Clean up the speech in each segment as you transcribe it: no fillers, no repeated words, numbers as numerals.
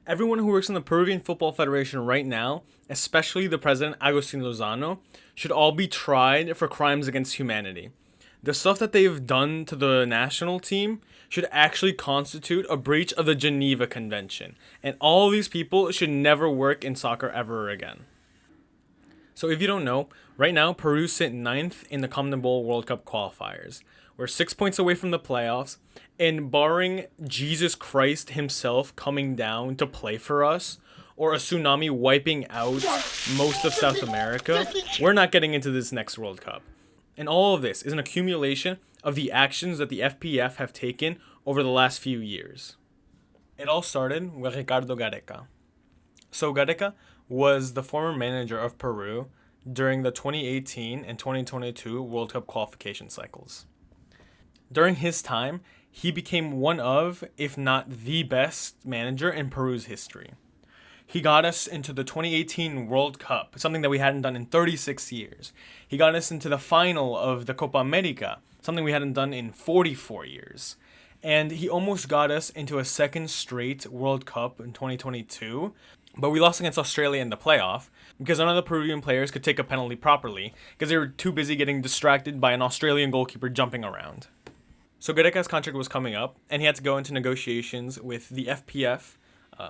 Everyone who works in the Peruvian Football Federation right now, especially the president Agustin Lozano, should all be tried for crimes against humanity. The stuff that they've done to the national team should actually constitute a breach of the Geneva Convention, and all these people should never work in soccer ever again. So if you don't know, right now Peru sit ninth in the CONMEBOL World Cup qualifiers. We're 6 points away from the playoffs, and barring Jesus Christ himself coming down to play for us, or a tsunami wiping out most of South America, we're not getting into this next World Cup. And all of this is an accumulation of the actions that the FPF have taken over the last few years. It all started with Ricardo Gareca. So Gareca was the former manager of Peru during the 2018 and 2022 World Cup qualification cycles. During his time, he became one of, if not the best manager in Peru's history. He got us into the 2018 World Cup, something that we hadn't done in 36 years. He got us into the final of the Copa America, something we hadn't done in 44 years. And he almost got us into a second straight World Cup in 2022, but we lost against Australia in the playoff because none of the Peruvian players could take a penalty properly because they were too busy getting distracted by an Australian goalkeeper jumping around. So Gareca's contract was coming up, and he had to go into negotiations with the FPF,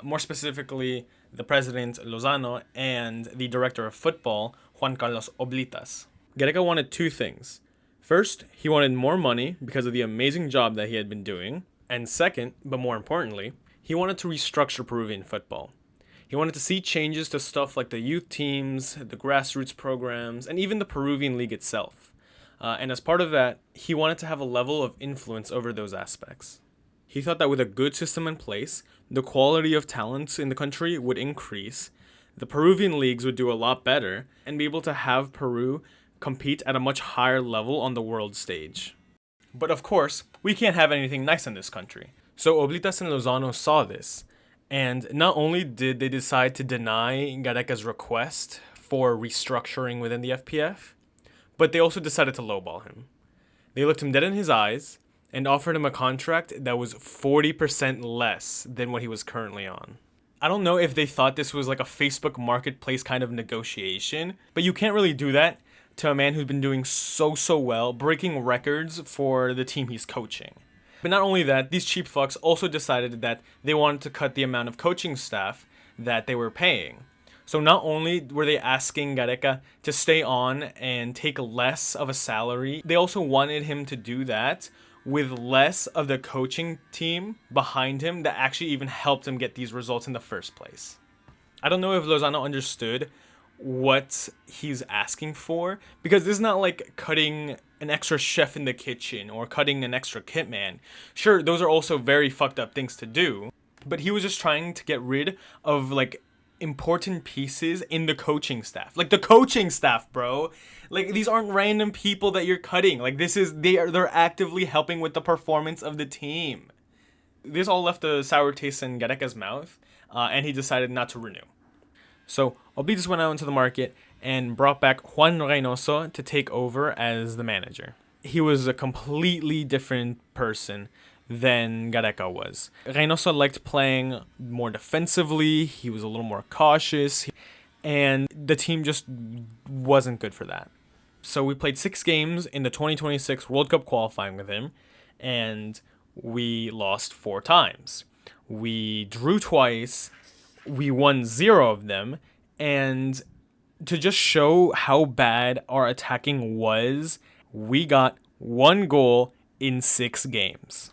more specifically the president Lozano and the director of football, Juan Carlos Oblitas. Gareca wanted two things. First, he wanted more money because of the amazing job that he had been doing. And second, but more importantly, he wanted to restructure Peruvian football. He wanted to see changes to stuff like the youth teams, the grassroots programs, and even the Peruvian league itself. And as part of that, he wanted to have a level of influence over those aspects. He thought that with a good system in place, the quality of talents in the country would increase, the Peruvian leagues would do a lot better, and be able to have Peru compete at a much higher level on the world stage. But of course, we can't have anything nice in this country. So Oblitas and Lozano saw this, and not only did they decide to deny Gareca's request for restructuring within the FPF, but they also decided to lowball him. They looked him dead in his eyes and offered him a contract that was 40% less than what he was currently on. I don't know if they thought this was like a Facebook marketplace kind of negotiation, but you can't really do that to a man who's been doing so well, breaking records for the team he's coaching. But not only that, these cheap fucks also decided that they wanted to cut the amount of coaching staff that they were paying. So not only were they asking Gareca to stay on and take less of a salary, they also wanted him to do that with less of the coaching team behind him that actually even helped him get these results in the first place. I don't know if Lozano understood what he's asking for, because this is not like cutting an extra chef in the kitchen or cutting an extra kit man. Sure, those are also very fucked up things to do, but he was just trying to get rid of like important pieces in the coaching staff. Like the coaching staff, bro. Like these aren't random people that you're cutting. Like they're actively helping with the performance of the team. This all left a sour taste in Gareca's mouth, and he decided not to renew. So Oblitas went out into the market and brought back Juan Reynoso to take over as the manager. He was a completely different person than Gareca was. Reynoso liked playing more defensively, he was a little more cautious, and the team just wasn't good for that. So we played 6 games in the 2026 World Cup qualifying with him, and we lost 4 times. We drew twice, we won 0 of them, and to just show how bad our attacking was, we got 1 goal in 6 games.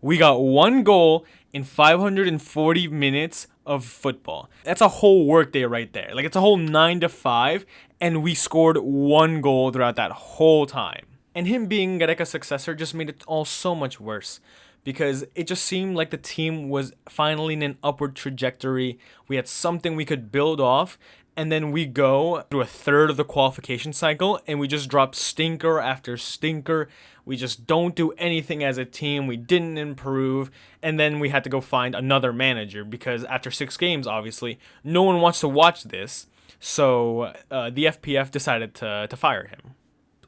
We got 1 goal in 540 minutes of football. That's a whole workday right there. Like it's a whole 9 to 5, and we scored 1 goal throughout that whole time. And him being Gareca's successor just made it all so much worse, because it just seemed like the team was finally in an upward trajectory. We had something we could build off, and then we go through a third of the qualification cycle and we just drop stinker after stinker. We just don't do anything as a team. We didn't improve. And then we had to go find another manager because after 6 games, obviously, no one wants to watch this. So the FPF decided to fire him.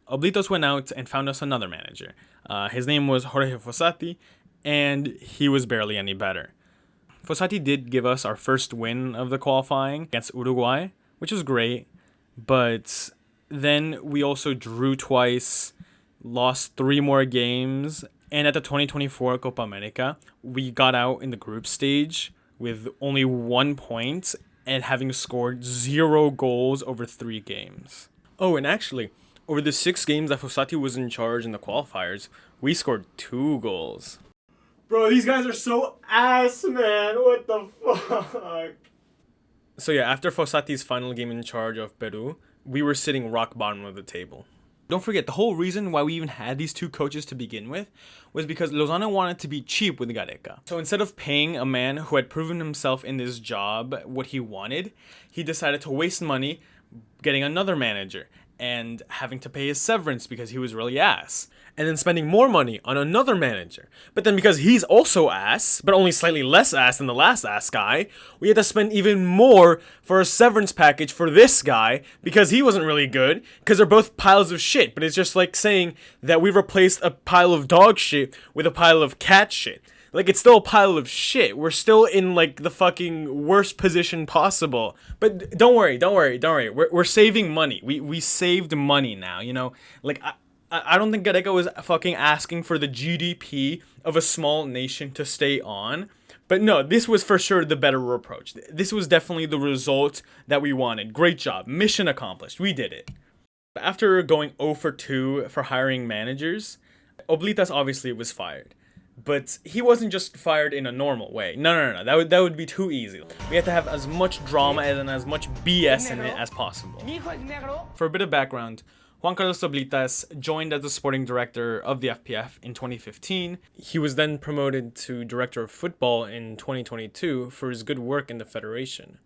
Oblitos went out and found us another manager. His name was Jorge Fossati, and he was barely any better. Fossati did give us our first win of the qualifying against Uruguay, which was great, but then we also drew twice, lost 3 more games, and at the 2024 Copa America, we got out in the group stage with only 1 point and having scored 0 goals over 3 games. Oh, and actually, over the 6 games that Fossati was in charge in the qualifiers, we scored 2 goals. Bro, these guys are so ass, man. What the fuck? So yeah, after Fossati's final game in charge of Peru, we were sitting rock bottom of the table. Don't forget, the whole reason why we even had these 2 coaches to begin with was because Lozano wanted to be cheap with Gareca. So instead of paying a man who had proven himself in this job what he wanted, he decided to waste money getting another manager and having to pay his severance because he was really ass. And then spending more money on another manager. But then because he's also ass, but only slightly less ass than the last ass guy, we had to spend even more for a severance package for this guy because he wasn't really good, because they're both piles of shit. But it's just like saying that we replaced a pile of dog shit with a pile of cat shit. Like, it's still a pile of shit. We're still in, like, the fucking worst position possible. But don't worry. We're saving money. We saved money now, you know? Like, I don't think Gareca was fucking asking for the GDP of a small nation to stay on. But no, this was for sure the better approach. This was definitely the result that we wanted. Great job. Mission accomplished. We did it. After going 0 for 2 for hiring managers, Oblitas obviously was fired. But he wasn't just fired in a normal way. No. That would be too easy. We had to have as much drama and as much BS in it as possible. For a bit of background, Juan Carlos Oblitas joined as the sporting director of the FPF in 2015. He was then promoted to director of football in 2022 for his good work in the federation.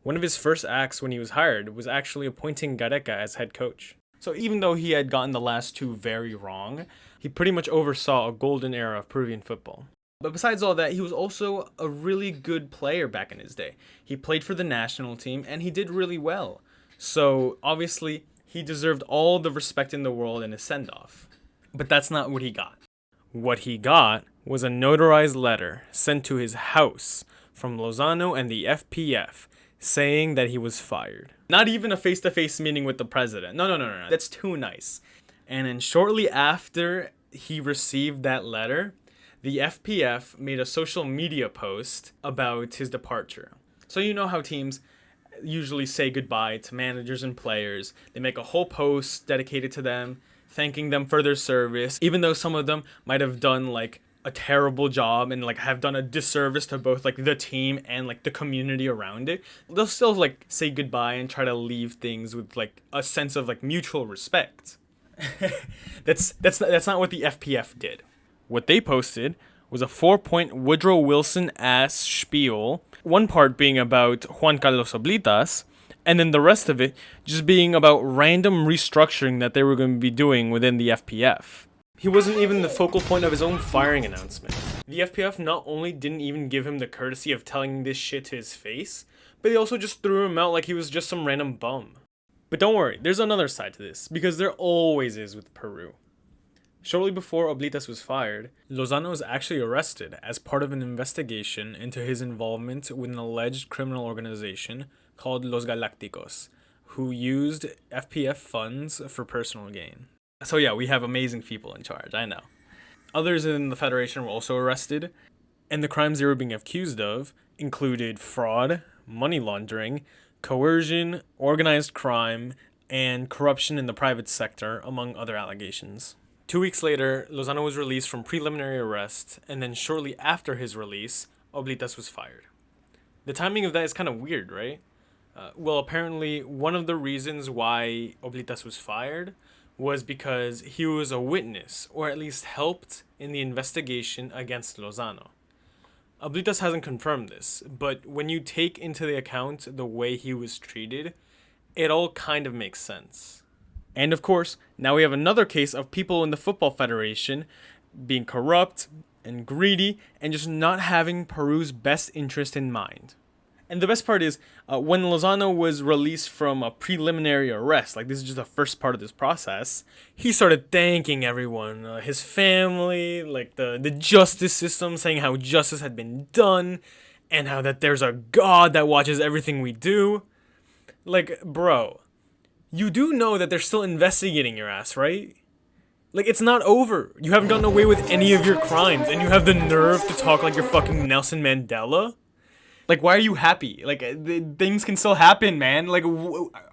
One of his first acts when he was hired was actually appointing Gareca as head coach. So even though he had gotten the last 2 very wrong, he pretty much oversaw a golden era of Peruvian football. But besides all that, he was also a really good player back in his day. He played for the national team, and he did really well. So obviously, he deserved all the respect in the world in his send-off. But that's not what he got. What he got was a notarized letter sent to his house from Lozano and the FPF saying that he was fired. Not even a face-to-face meeting with the president. No. That's too nice. And then shortly after he received that letter, the FPF made a social media post about his departure. So you know how teams usually say goodbye to managers and players. They make a whole post dedicated to them, thanking them for their service, even though some of them might have done like a terrible job and like have done a disservice to both like the team and like the community around it. They'll still like say goodbye and try to leave things with like a sense of like mutual respect. That's not what the FPF did. What they posted was a 4-point Woodrow Wilson ass spiel, one part being about Juan Carlos Oblitas, and then the rest of it just being about random restructuring that they were going to be doing within the FPF. He wasn't even the focal point of his own firing announcement. The FPF not only didn't even give him the courtesy of telling this shit to his face, but they also just threw him out like he was just some random bum. But don't worry, there's another side to this, because there always is with Peru. Shortly before Oblitas was fired, Lozano was actually arrested as part of an investigation into his involvement with an alleged criminal organization called Los Galácticos, who used FPF funds for personal gain. So yeah, we have amazing people in charge, I know. Others in the Federation were also arrested, and the crimes they were being accused of included fraud, money laundering, coercion, organized crime, and corruption in the private sector, among other allegations. 2 weeks later, Lozano was released from preliminary arrest, and then shortly after his release, Oblitas was fired. The timing of that is kind of weird, right? Well, apparently, one of the reasons why Oblitas was fired was because he was a witness, or at least helped in the investigation against Lozano. Oblitas hasn't confirmed this, but when you take into the account the way he was treated, it all kind of makes sense. And of course, now we have another case of people in the Football Federation being corrupt and greedy and just not having Peru's best interest in mind. And the best part is, when Lozano was released from a preliminary arrest, like this is just the first part of this process, he started thanking everyone, his family, like the justice system, saying how justice had been done. and how that there's a God that watches everything we do. Like, bro, you do know that they're still investigating your ass, right? Like, it's not over. You haven't gotten away with any of your crimes, and you have the nerve to talk like you're fucking Nelson Mandela? Like, why are you happy? Like, things can still happen, man. Like,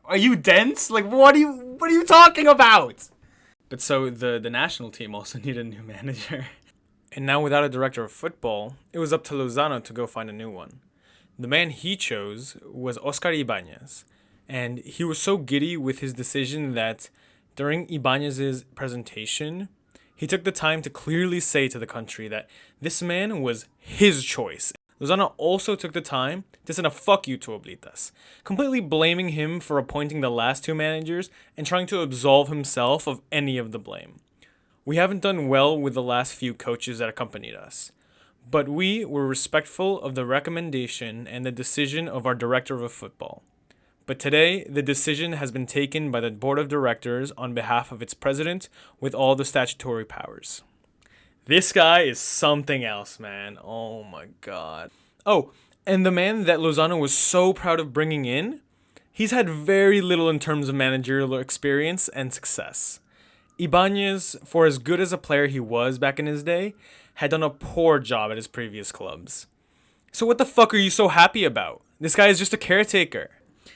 are you dense? Like, what are you talking about? But so, the national team also needed a new manager. And now without a director of football, it was up to Lozano to go find a new one. The man he chose was Oscar Ibanez, and he was so giddy with his decision that during Ibanez's presentation, he took the time to clearly say to the country that this man was his choice. Lozano also took the time to send a fuck you to Oblitas, completely blaming him for appointing the last two managers and trying to absolve himself of any of the blame. We haven't done well with the last few coaches that accompanied us, but we were respectful of the recommendation and the decision of our director of football. But today, the decision has been taken by the board of directors on behalf of its president with all the statutory powers. This guy is something else, man. Oh my god. Oh, and the man that Lozano was so proud of bringing in, he's had very little in terms of managerial experience and success. Ibanez, for as good as a player he was back in his day, had done a poor job at his previous clubs. So what the fuck are you so happy about? This guy is just a caretaker.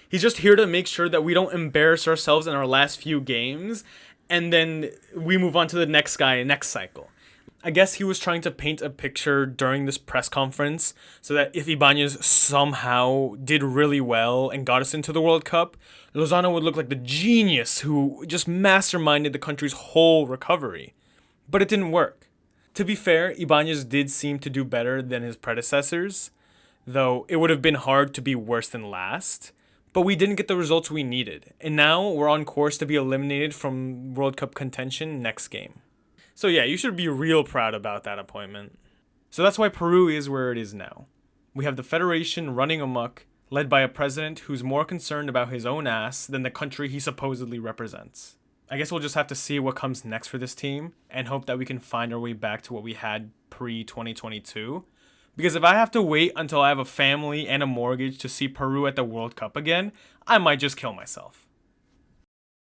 He's just here to make sure that we don't embarrass ourselves in our last few games, and then we move on to the next guy next cycle. I guess he was trying to paint a picture during this press conference so that if Ibanez somehow did really well and got us into the World Cup, Lozano would look like the genius who just masterminded the country's whole recovery. But it didn't work. To be fair, Ibanez did seem to do better than his predecessors, though it would have been hard to be worse than last. But we didn't get the results we needed, and now we're on course to be eliminated from World Cup contention next game. So yeah, you should be real proud about that appointment. So that's why Peru is where it is now. We have the Federation running amok, led by a president who's more concerned about his own ass than the country he supposedly represents. I guess we'll just have to see what comes next for this team, and hope that we can find our way back to what we had pre-2022. Because if I have to wait until I have a family and a mortgage to see Peru at the World Cup again, I might just kill myself.